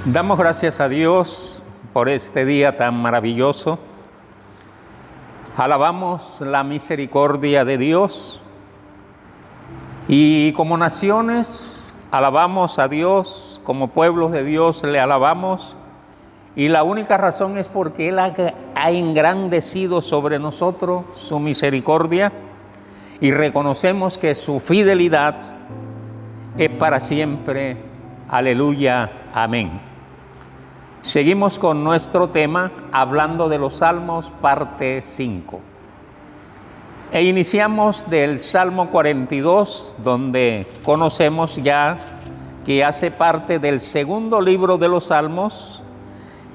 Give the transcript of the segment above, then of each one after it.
Damos gracias a Dios por este día tan maravilloso. Alabamos la misericordia de Dios y como naciones alabamos a Dios, como pueblos de Dios le alabamos, y la única razón es porque Él ha engrandecido sobre nosotros su misericordia y reconocemos que su fidelidad es para siempre. Aleluya, amén. Seguimos con nuestro tema, hablando de los Salmos, parte 5. E iniciamos del Salmo 42, donde conocemos ya que hace parte del segundo libro de los Salmos,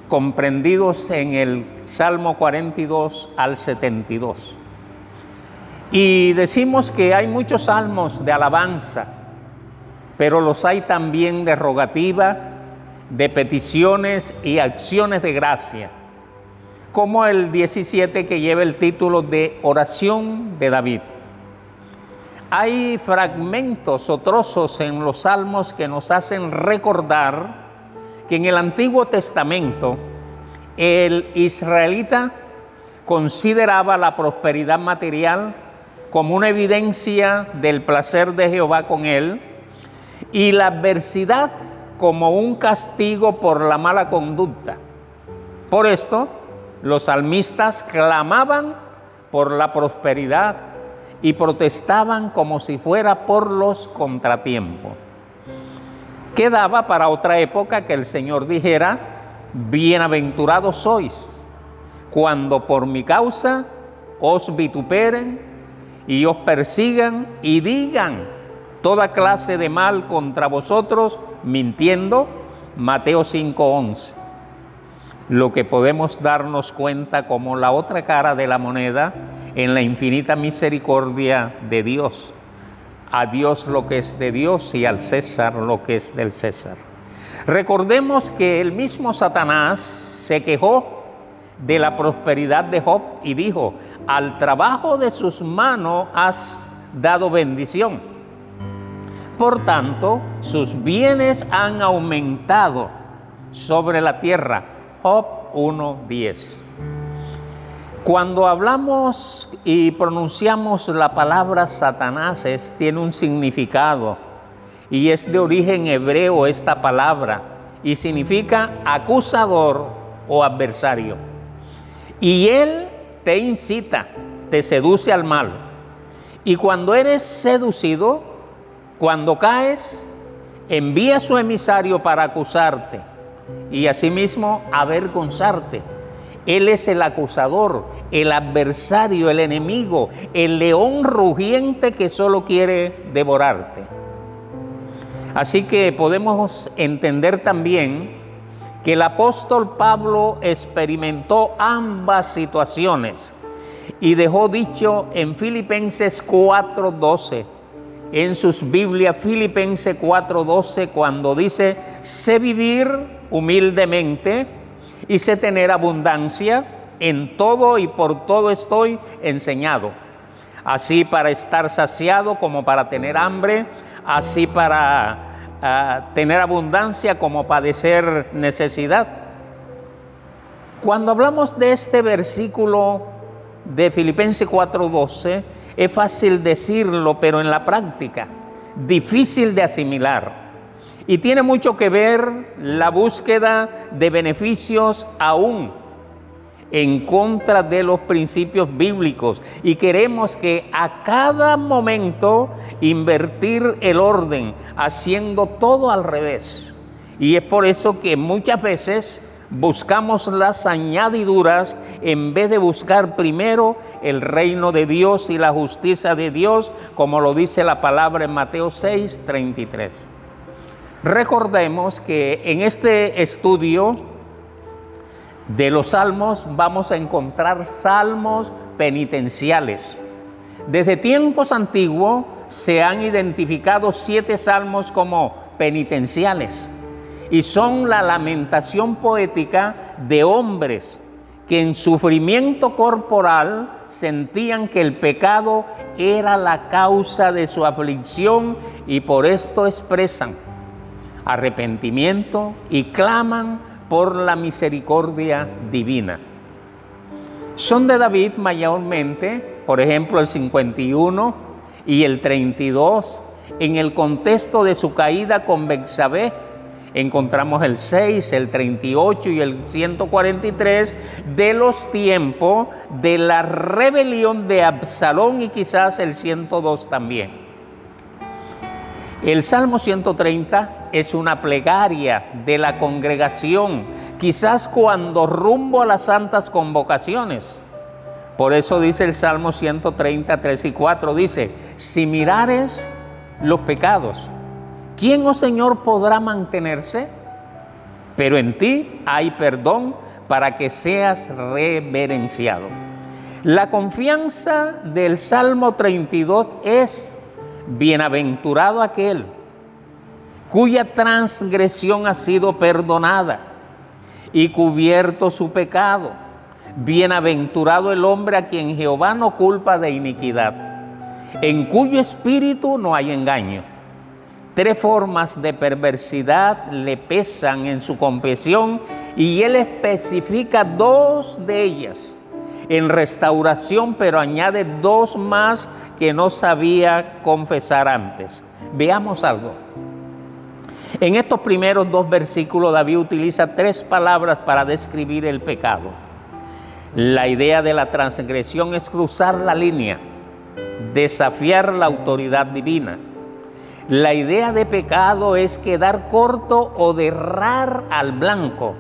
comprendidos en el Salmo 42 al 72. Y decimos que hay muchos salmos de alabanza, pero los hay también de rogativa, de peticiones y acciones de gracia, como el 17 que lleva el título de Oración de David. Hay fragmentos o trozos en los salmos que nos hacen recordar que en el Antiguo Testamento el israelita consideraba la prosperidad material como una evidencia del placer de Jehová con él y la adversidad como un castigo por la mala conducta. Por esto, los salmistas clamaban por la prosperidad y protestaban como si fuera por los contratiempos. Quedaba para otra época que el Señor dijera: bienaventurados sois cuando por mi causa os vituperen y os persigan y digan toda clase de mal contra vosotros, mintiendo. Mateo 5:11. Lo que podemos darnos cuenta como la otra cara de la moneda en la infinita misericordia de Dios. A Dios lo que es de Dios y al César lo que es del César. Recordemos que el mismo Satanás se quejó de la prosperidad de Job y dijo: al trabajo de sus manos has dado bendición. Por tanto, sus bienes han aumentado sobre la tierra. Job 1:10. Cuando hablamos y pronunciamos la palabra Satanás, tiene un significado y es de origen hebreo esta palabra y significa acusador o adversario. Y él te incita, te seduce al mal. Y cuando eres seducido, cuando caes, envía su emisario para acusarte y asimismo avergonzarte. Él es el acusador, el adversario, el enemigo, el león rugiente que solo quiere devorarte. Así que podemos entender también que el apóstol Pablo experimentó ambas situaciones y dejó dicho en Filipenses 4:12, en sus Biblias, Filipenses 4:12, cuando dice: sé vivir humildemente y sé tener abundancia, en todo y por todo estoy enseñado, así para estar saciado como para tener hambre, así para tener abundancia como padecer necesidad. Cuando hablamos de este versículo de Filipenses 4:12, es fácil decirlo, pero en la práctica, difícil de asimilar. Y tiene mucho que ver la búsqueda de beneficios aún en contra de los principios bíblicos. Y queremos que a cada momento invertir el orden, haciendo todo al revés. Y es por eso que muchas veces buscamos las añadiduras en vez de buscar primero el reino de Dios y la justicia de Dios, como lo dice la palabra en Mateo 6:33. Recordemos que en este estudio de los salmos vamos a encontrar salmos penitenciales. Desde tiempos antiguos se han identificado 7 salmos como penitenciales y son la lamentación poética de hombres que en sufrimiento corporal sentían que el pecado era la causa de su aflicción y por esto expresan: arrepentimiento y claman por la misericordia divina. Son de David mayormente, por ejemplo, el 51 y el 32, en el contexto de su caída con Betsabé. Encontramos el 6, el 38 y el 143 de los tiempos de la rebelión de Absalón, y quizás el 102 también. El Salmo 130 es una plegaria de la congregación, quizás cuando rumbo a las santas convocaciones. Por eso dice el Salmo 130, 3 y 4, dice: si mirares los pecados, ¿quién, oh Señor, podrá mantenerse? Pero en ti hay perdón para que seas reverenciado. La confianza del Salmo 32 es: bienaventurado aquel cuya transgresión ha sido perdonada y cubierto su pecado. Bienaventurado el hombre a quien Jehová no culpa de iniquidad, en cuyo espíritu no hay engaño. 3 formas de perversidad le pesan en su confesión, y él especifica 2 de ellas en restauración, pero añade 2 más que no sabía confesar antes. Veamos algo. En estos primeros 2 versículos, David utiliza 3 palabras para describir el pecado. La idea de la transgresión es cruzar la línea, desafiar la autoridad divina. La idea de pecado es quedar corto o de errar al blanco.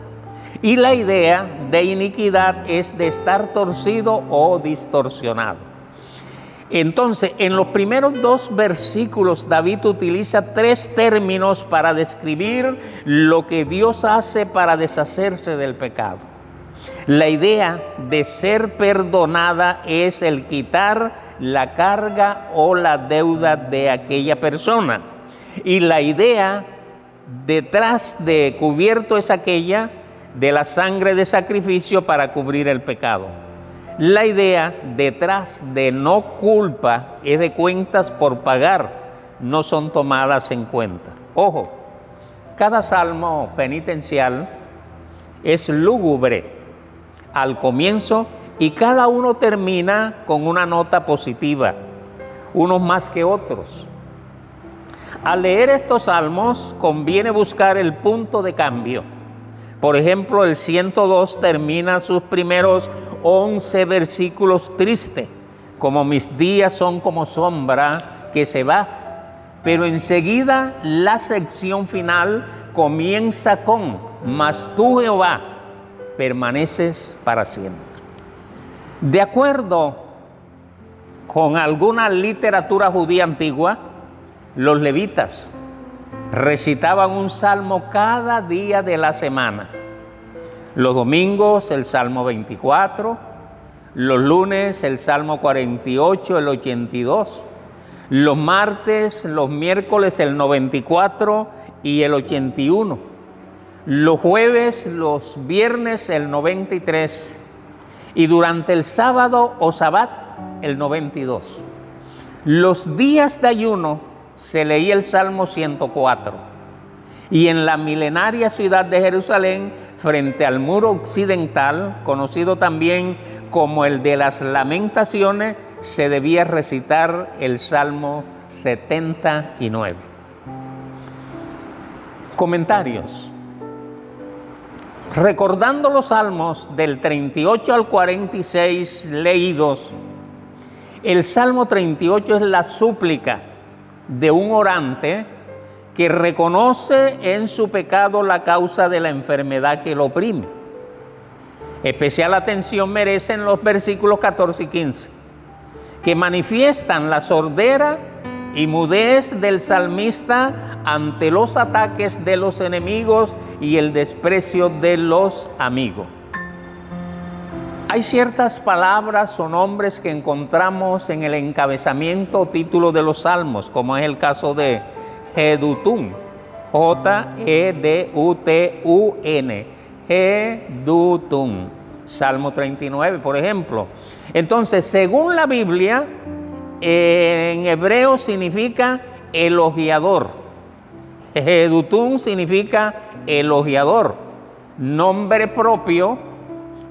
Y la idea de iniquidad es de estar torcido o distorsionado. Entonces, en los primeros 2 versículos, David utiliza 3 términos para describir lo que Dios hace para deshacerse del pecado. La idea de ser perdonada es el quitar la carga o la deuda de aquella persona. Y la idea detrás de cubierto es aquella de la sangre de sacrificio para cubrir el pecado. La idea detrás de no culpa es de cuentas por pagar, no son tomadas en cuenta. Ojo, cada salmo penitencial es lúgubre al comienzo y cada uno termina con una nota positiva, unos más que otros. Al leer estos salmos conviene buscar el punto de cambio. Por ejemplo, el 102 termina sus primeros 11 versículos triste, como mis días son como sombra que se va, pero enseguida la sección final comienza con: mas tú, Jehová, permaneces para siempre. De acuerdo con alguna literatura judía antigua, los levitas recitaban un salmo cada día de la semana. Los domingos el Salmo 24, los lunes el Salmo 48, el 82, los martes, los miércoles el 94 y el 81, los jueves, los viernes el 93 y durante el sábado o sabbat el 92. Los días de ayuno se leía el Salmo 104 y en la milenaria ciudad de Jerusalén, frente al muro occidental, conocido también como el de las Lamentaciones, se debía recitar el Salmo 79. Comentarios. Recordando los salmos del 38 al 46 leídos, el Salmo 38 es la súplica de un orante que reconoce en su pecado la causa de la enfermedad que lo oprime. Especial atención merecen los versículos 14 y 15, que manifiestan la sordera y mudez del salmista ante los ataques de los enemigos y el desprecio de los amigos. Hay ciertas palabras o nombres que encontramos en el encabezamiento o título de los salmos, como es el caso de Jedutun, J-E-D-U-T-U-N, Jedutun, Salmo 39, por ejemplo. Entonces, según la Biblia, en hebreo significa elogiador. Jedutún significa elogiador, nombre propio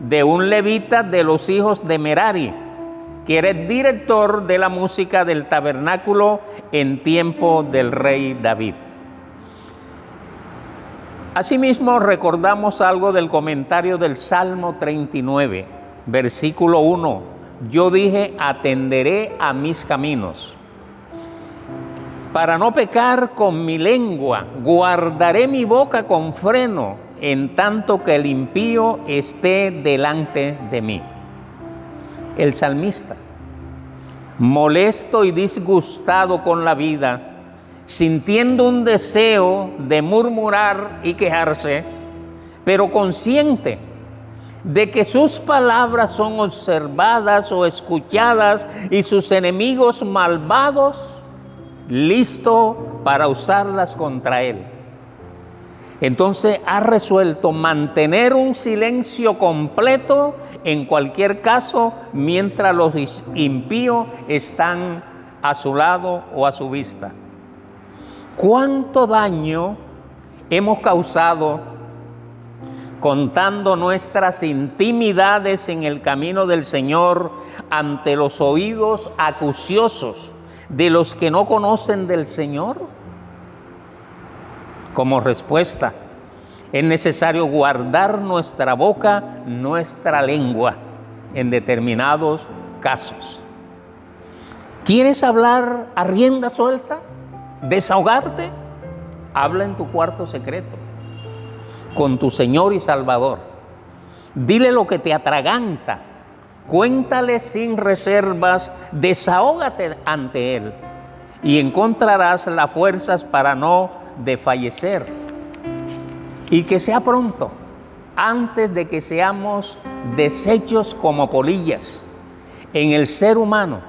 de un levita de los hijos de Merari, que era el director de la música del tabernáculo en tiempo del rey David. Asimismo, recordamos algo del comentario del Salmo 39, versículo 1. Yo dije, atenderé a mis caminos. Para no pecar con mi lengua, guardaré mi boca con freno, en tanto que el impío esté delante de mí. El salmista, molesto y disgustado con la vida, sintiendo un deseo de murmurar y quejarse, pero consciente de que sus palabras son observadas o escuchadas y sus enemigos malvados, listo para usarlas contra él. Entonces ha resuelto mantener un silencio completo en cualquier caso mientras los impíos están a su lado o a su vista. ¿Cuánto daño hemos causado contando nuestras intimidades en el camino del Señor ante los oídos acuciosos de los que no conocen del Señor? Como respuesta, es necesario guardar nuestra boca, nuestra lengua, en determinados casos. ¿Quieres hablar a rienda suelta? ¿Desahogarte? Habla en tu cuarto secreto con tu Señor y Salvador. Dile lo que te atraganta. Cuéntale sin reservas, desahógate ante Él y encontrarás las fuerzas para no desfallecer. Y que sea pronto, antes de que seamos deshechos como polillas. En el ser humano,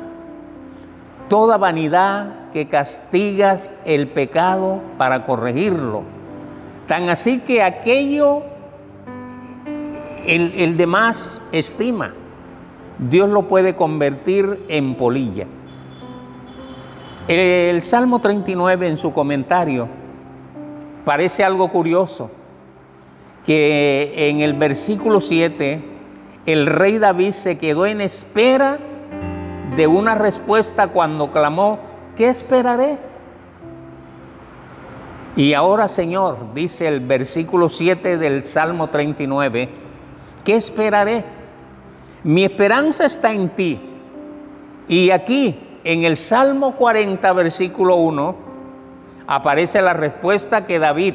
toda vanidad que castigas el pecado para corregirlo. Tan así que aquello, el demás estima, Dios lo puede convertir en polilla. El Salmo 39 en su comentario parece algo curioso, que en el versículo 7 el rey David se quedó en espera de una respuesta cuando clamó, ¿qué esperaré? Y ahora, Señor, dice el versículo 7 del Salmo 39, ¿qué esperaré? Mi esperanza está en ti. Y aquí, en el Salmo 40, versículo 1, aparece la respuesta que David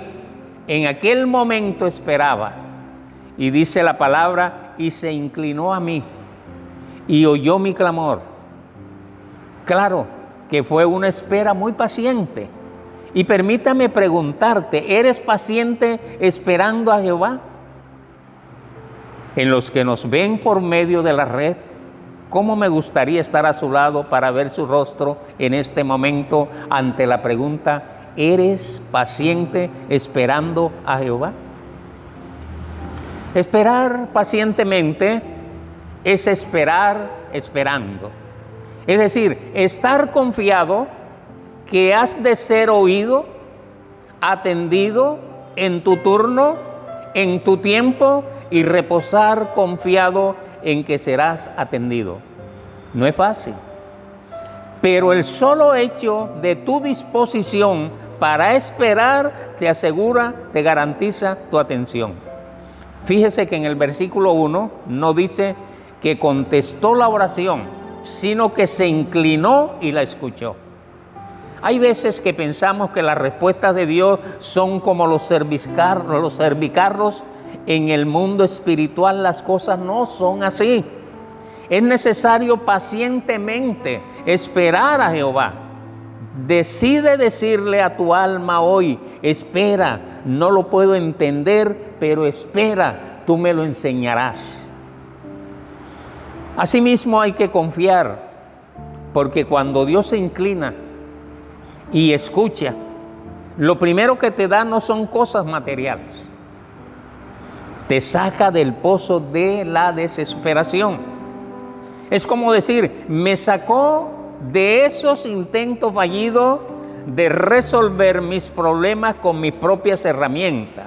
en aquel momento esperaba. Y dice la palabra, y se inclinó a mí y oyó mi clamor. Claro que fue una espera muy paciente. Y permítame preguntarte, ¿eres paciente esperando a Jehová? En los que nos ven por medio de la red, ¿cómo me gustaría estar a su lado para ver su rostro en este momento ante la pregunta, ¿eres paciente esperando a Jehová? Esperar pacientemente es esperar esperando. Es decir, estar confiado que has de ser oído, atendido en tu turno, en tu tiempo y reposar confiado en que serás atendido. No es fácil, pero el solo hecho de tu disposición para esperar te asegura, te garantiza tu atención. Fíjese que en el versículo 1 no dice que contestó la oración, sino que se inclinó y la escuchó. Hay veces que pensamos que las respuestas de Dios son como los cervicarros en el mundo espiritual. Las cosas no son así. Es necesario pacientemente esperar a Jehová. Decide decirle a tu alma hoy, espera, no lo puedo entender, pero espera, tú me lo enseñarás. Asimismo hay que confiar, porque cuando Dios se inclina y escucha, lo primero que te da no son cosas materiales. Te saca del pozo de la desesperación. Es como decir, me sacó de esos intentos fallidos de resolver mis problemas con mis propias herramientas.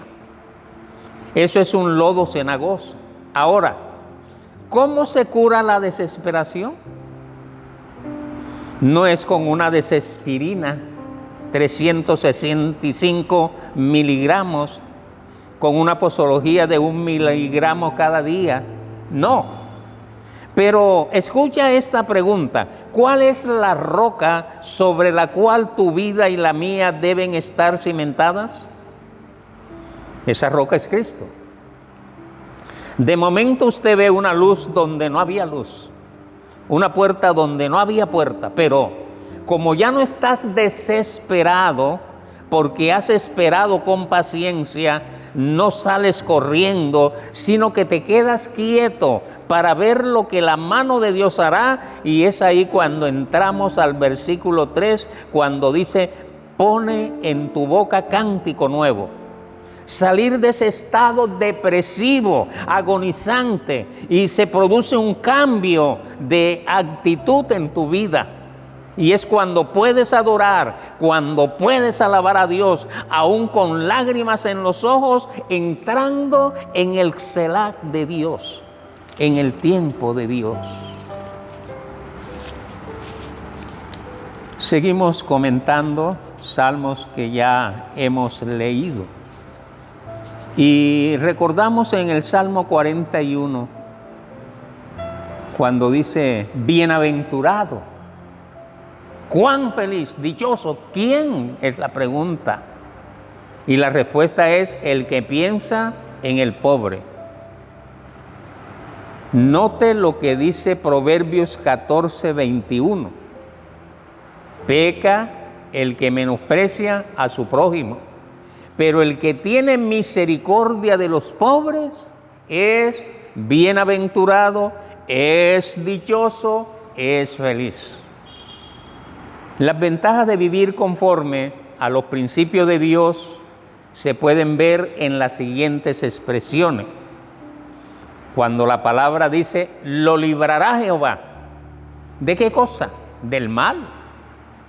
Eso es un lodo cenagoso. Ahora, ¿cómo se cura la desesperación? No es con una desespirina, 365 miligramos, con una posología de 1 miligramo cada día. No. Pero escucha esta pregunta: ¿cuál es la roca sobre la cual tu vida y la mía deben estar cimentadas? Esa roca es Cristo. De momento usted ve una luz donde no había luz, una puerta donde no había puerta, pero como ya no estás desesperado porque has esperado con paciencia, no sales corriendo, sino que te quedas quieto para ver lo que la mano de Dios hará. Y es ahí cuando entramos al versículo 3, cuando dice: pone en tu boca cántico nuevo. Salir de ese estado depresivo, agonizante, y se produce un cambio de actitud en tu vida. Y es cuando puedes adorar, cuando puedes alabar a Dios, aún con lágrimas en los ojos, entrando en el Selah de Dios, en el tiempo de Dios. Seguimos comentando salmos que ya hemos leído. Y recordamos en el Salmo 41, cuando dice: bienaventurado, cuán feliz, dichoso. ¿Quién? Es la pregunta. Y la respuesta es: el que piensa en el pobre. Note lo que dice Proverbios 14, 21. Peca el que menosprecia a su prójimo, pero el que tiene misericordia de los pobres es bienaventurado, es dichoso, es feliz. Las ventajas de vivir conforme a los principios de Dios se pueden ver en las siguientes expresiones. Cuando la palabra dice: lo librará Jehová. ¿De qué cosa? Del mal,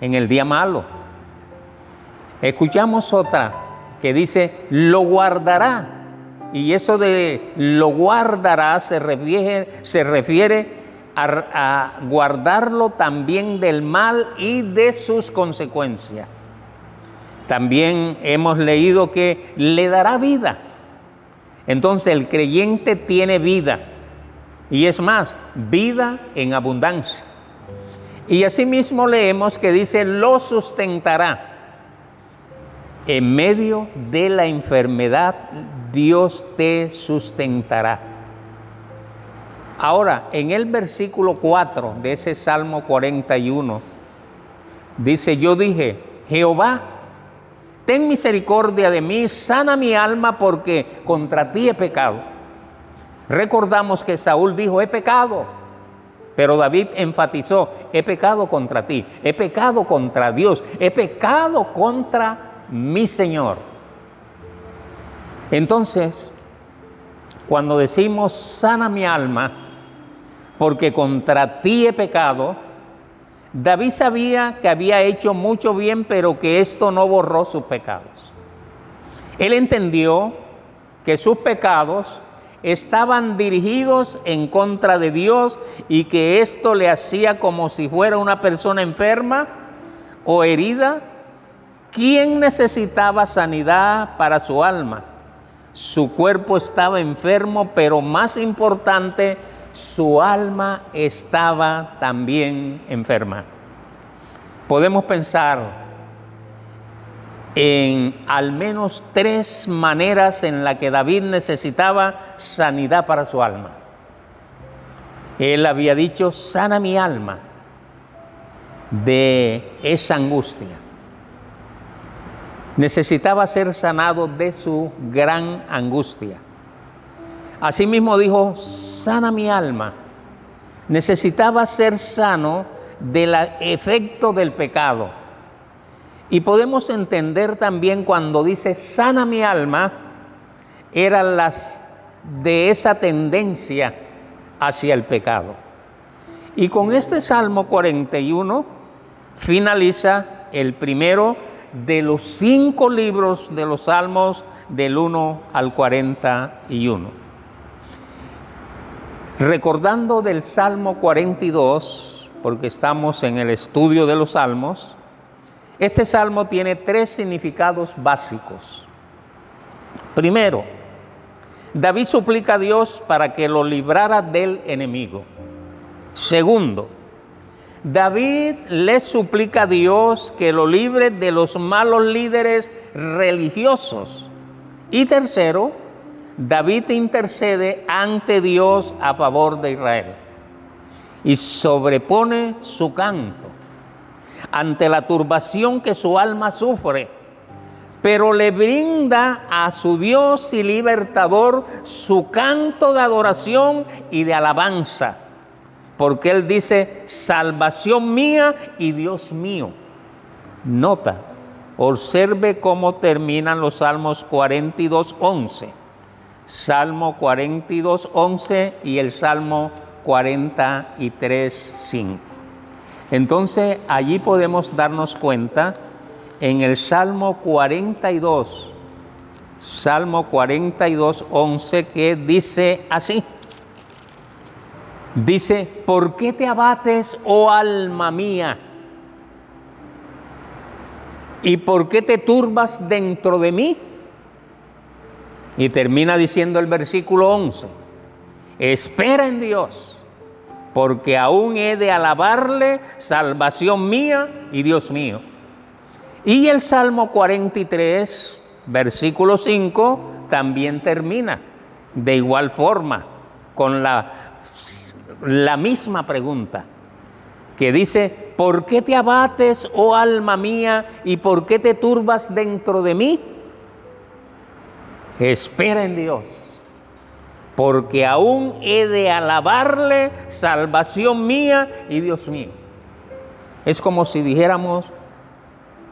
en el día malo. Escuchamos otra que dice: lo guardará. Y eso de lo guardará se refiere a guardarlo también del mal y de sus consecuencias. También hemos leído que le dará vida. Entonces el creyente tiene vida, y es más, vida en abundancia. Y asimismo leemos que dice: lo sustentará. En medio de la enfermedad, Dios te sustentará. Ahora, en el versículo 4 de ese Salmo 41, dice: yo dije: Jehová, ten misericordia de mí, sana mi alma, porque contra ti he pecado. Recordamos que Saúl dijo: he pecado. Pero David enfatizó: he pecado contra ti, he pecado contra Dios, he pecado contra mi Señor. Entonces, cuando decimos: sana mi alma, porque contra ti he pecado, David sabía que había hecho mucho bien, pero que esto no borró sus pecados. Él entendió que sus pecados estaban dirigidos en contra de Dios y que esto le hacía como si fuera una persona enferma o herida. ¿Quién necesitaba sanidad para su alma? Su cuerpo estaba enfermo, pero más importante, su alma estaba también enferma. Podemos pensar en al menos 3 maneras en las que David necesitaba sanidad para su alma. Él había dicho: sana mi alma de esa angustia. Necesitaba ser sanado de su gran angustia. Asimismo dijo: sana mi alma. Necesitaba ser sano del efecto del pecado. Y podemos entender también cuando dice: sana mi alma, eran las de esa tendencia hacia el pecado. Y con este Salmo 41 finaliza el primero de los 5 libros de los Salmos del 1 al 41. Recordando del Salmo 42, porque estamos en el estudio de los Salmos, este Salmo tiene 3 significados básicos. Primero, David suplica a Dios para que lo librara del enemigo. Segundo, David le suplica a Dios que lo libre de los malos líderes religiosos. Y tercero, David intercede ante Dios a favor de Israel y sobrepone su canto ante la turbación que su alma sufre, pero le brinda a su Dios y libertador su canto de adoración y de alabanza, porque él dice: salvación mía y Dios mío. Nota, observe cómo terminan los Salmos 42:11, Salmo 42:11 y el Salmo 43:5. Entonces allí podemos darnos cuenta en el Salmo 42, Salmo 42:11, que dice así. Dice: ¿por qué te abates, oh alma mía? ¿Y por qué te turbas dentro de mí? Y termina diciendo el versículo 11: espera en Dios, porque aún he de alabarle, salvación mía y Dios mío. Y el Salmo 43, versículo 5, también termina de igual forma, con la misma pregunta, que dice: ¿por qué te abates, oh alma mía, y por qué te turbas dentro de mí? Espera en Dios, porque aún he de alabarle, salvación mía y Dios mío. Es como si dijéramos: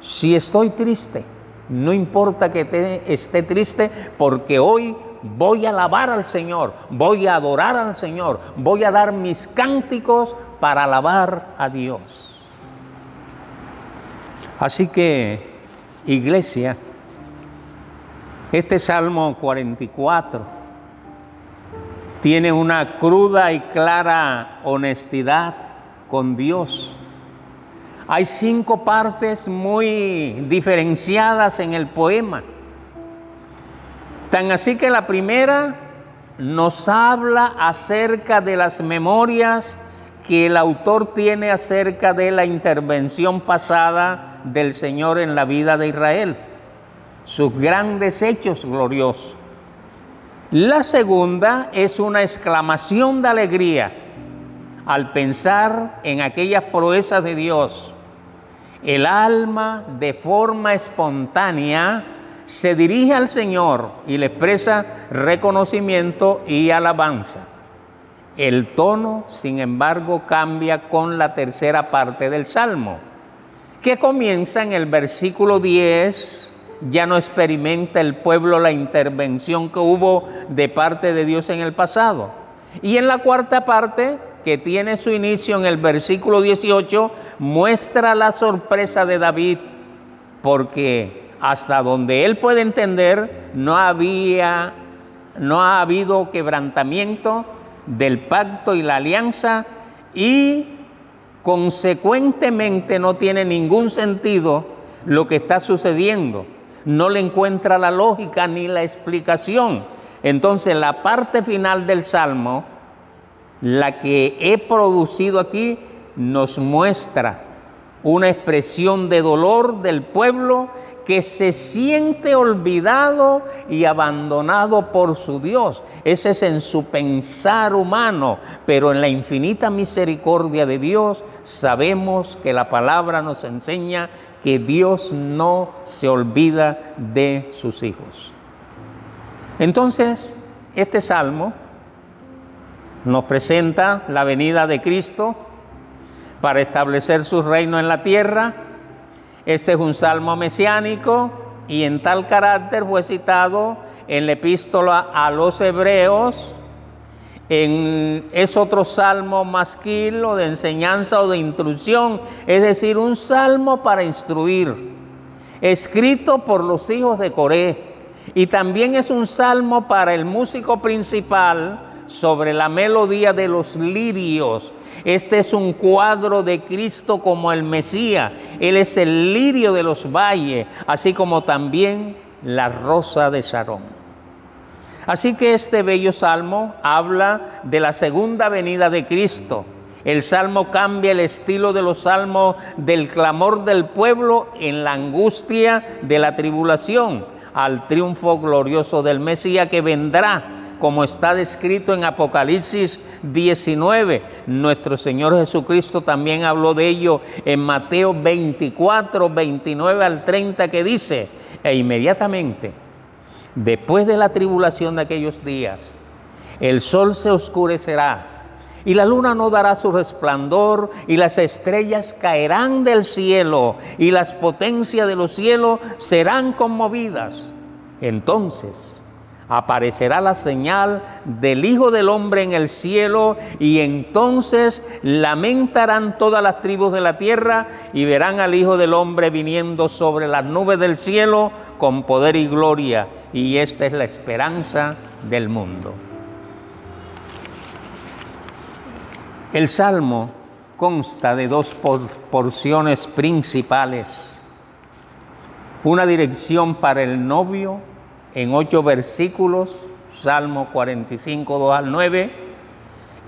si estoy triste, no importa que esté triste, porque hoy voy a alabar al Señor, voy a adorar al Señor, voy a dar mis cánticos para alabar a Dios. Así que, iglesia, este Salmo 44 tiene una cruda y clara honestidad con Dios. Hay 5 partes muy diferenciadas en el poema. Tan así que la primera nos habla acerca de las memorias que el autor tiene acerca de la intervención pasada del Señor en la vida de Israel, sus grandes hechos gloriosos. La segunda es una exclamación de alegría al pensar en aquellas proezas de Dios. El alma, de forma espontánea, se dirige al Señor y le expresa reconocimiento y alabanza. El tono, sin embargo, cambia con la tercera parte del Salmo, que comienza en el versículo 10. Ya no experimenta el pueblo la intervención que hubo de parte de Dios en el pasado. Y en la cuarta parte, que tiene su inicio en el versículo 18, muestra la sorpresa de David, porque hasta donde él puede entender, no ha habido quebrantamiento del pacto y la alianza, y consecuentemente no tiene ningún sentido lo que está sucediendo. No le encuentra la lógica ni la explicación. Entonces la parte final del Salmo, la que he producido aquí, nos muestra una expresión de dolor del pueblo que se siente olvidado y abandonado por su Dios. Ese es en su pensar humano, pero en la infinita misericordia de Dios sabemos que la palabra nos enseña que Dios no se olvida de sus hijos. Entonces, este Salmo nos presenta la venida de Cristo para establecer su reino en la tierra. Este es un salmo mesiánico y en tal carácter fue citado en la epístola a los Hebreos Es otro salmo masquil o de enseñanza o de instrucción, es decir, un salmo para instruir, escrito por los hijos de Coré. Y también es un salmo para el músico principal sobre la melodía de los lirios. Este es un cuadro de Cristo como el Mesías. Él es el lirio de los valles, así como también la rosa de Sarón. Así que este bello salmo habla de la segunda venida de Cristo. El salmo cambia el estilo de los salmos del clamor del pueblo en la angustia de la tribulación, al triunfo glorioso del Mesías que vendrá, como está descrito en Apocalipsis 19. Nuestro Señor Jesucristo también habló de ello en Mateo 24, 29 al 30, que dice: e inmediatamente después de la tribulación de aquellos días, el sol se oscurecerá y la luna no dará su resplandor, y las estrellas caerán del cielo, y las potencias de los cielos serán conmovidas. Entonces aparecerá la señal del Hijo del Hombre en el cielo, y entonces lamentarán todas las tribus de la tierra, y verán al Hijo del Hombre viniendo sobre las nubes del cielo con poder y gloria. Y esta es la esperanza del mundo. El Salmo consta de dos porciones principales. Una dirección para el novio en 8 versículos, Salmo 45, 2 al 9,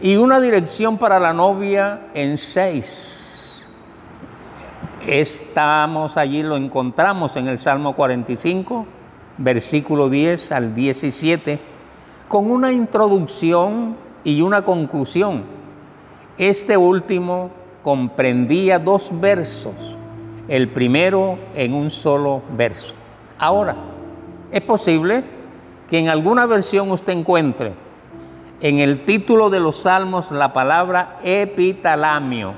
y una dirección para la novia en 6. Allí lo encontramos en el Salmo 45, versículo 10 al 17, con una introducción y una conclusión. Este último comprendía 2 versos, el primero en un solo verso. Ahora, es posible que en alguna versión usted encuentre en el título de los salmos la palabra epitalamio.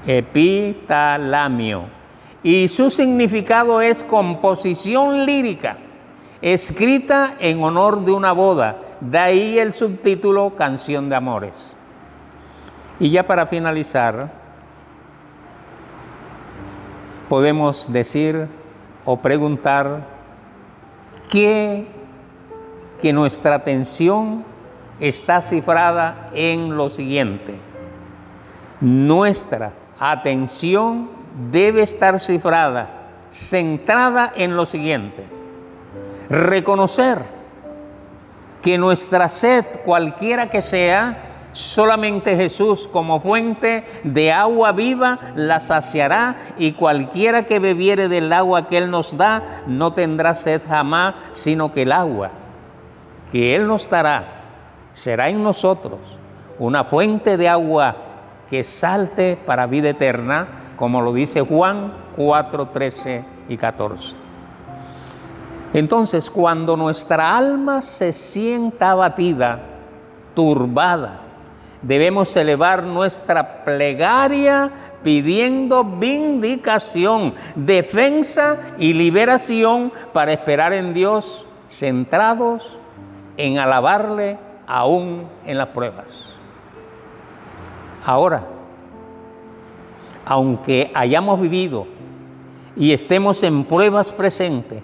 Epitalamio. Y su significado es composición lírica, escrita en honor de una boda. De ahí el subtítulo Canción de Amores. Y ya para finalizar, podemos decir o preguntar que nuestra atención está cifrada en lo siguiente. Nuestra atención debe estar cifrada, centrada en lo siguiente: reconocer que nuestra sed, cualquiera que sea, solamente Jesús como fuente de agua viva la saciará, y cualquiera que bebiere del agua que Él nos da no tendrá sed jamás, sino que el agua que Él nos dará será en nosotros una fuente de agua que salte para vida eterna, como lo dice Juan 4, 13 y 14. Entonces, cuando nuestra alma se sienta abatida, turbada, debemos elevar nuestra plegaria pidiendo vindicación, defensa y liberación, para esperar en Dios, centrados en alabarle aún en las pruebas. Ahora, aunque hayamos vivido y estemos en pruebas presentes,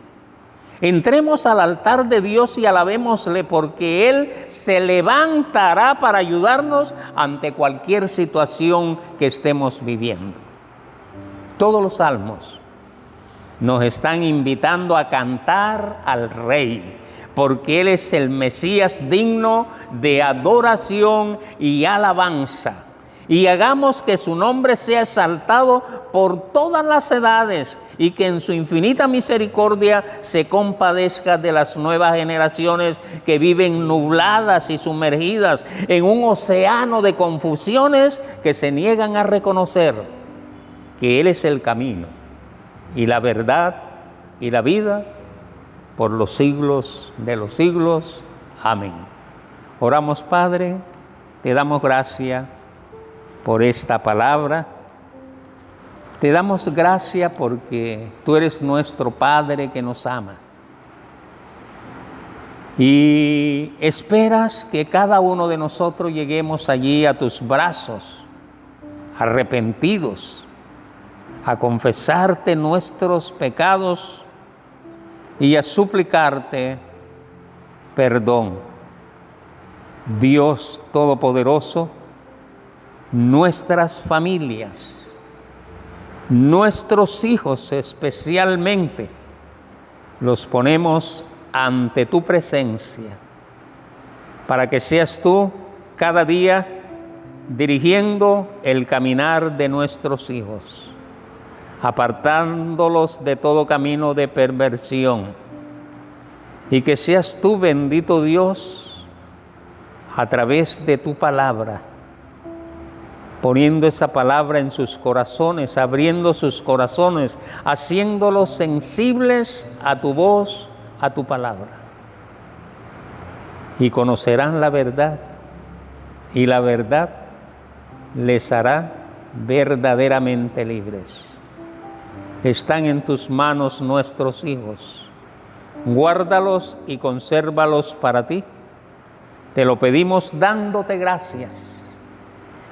entremos al altar de Dios y alabémosle, porque Él se levantará para ayudarnos ante cualquier situación que estemos viviendo. Todos los salmos nos están invitando a cantar al Rey, porque Él es el Mesías digno de adoración y alabanza. Y hagamos que su nombre sea exaltado por todas las edades, y que en su infinita misericordia se compadezca de las nuevas generaciones que viven nubladas y sumergidas en un océano de confusiones, que se niegan a reconocer que Él es el camino y la verdad y la vida por los siglos de los siglos. Amén. Oramos. Padre, te damos gracias por esta palabra. Te damos gracias porque tú eres nuestro Padre que nos ama. Y esperas que cada uno de nosotros lleguemos allí a tus brazos, arrepentidos, a confesarte nuestros pecados y a suplicarte perdón. Dios Todopoderoso, nuestras familias, nuestros hijos especialmente, los ponemos ante tu presencia, para que seas tú cada día dirigiendo el caminar de nuestros hijos, apartándolos de todo camino de perversión, y que seas tú, bendito Dios, a través de tu palabra, poniendo esa palabra en sus corazones, abriendo sus corazones, haciéndolos sensibles a tu voz, a tu palabra. Y conocerán la verdad, y la verdad les hará verdaderamente libres. Están en tus manos nuestros hijos. Guárdalos y consérvalos para ti. Te lo pedimos dándote gracias.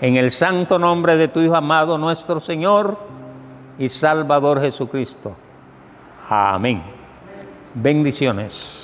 En el santo nombre de tu Hijo amado, nuestro Señor y Salvador Jesucristo. Amén. Bendiciones.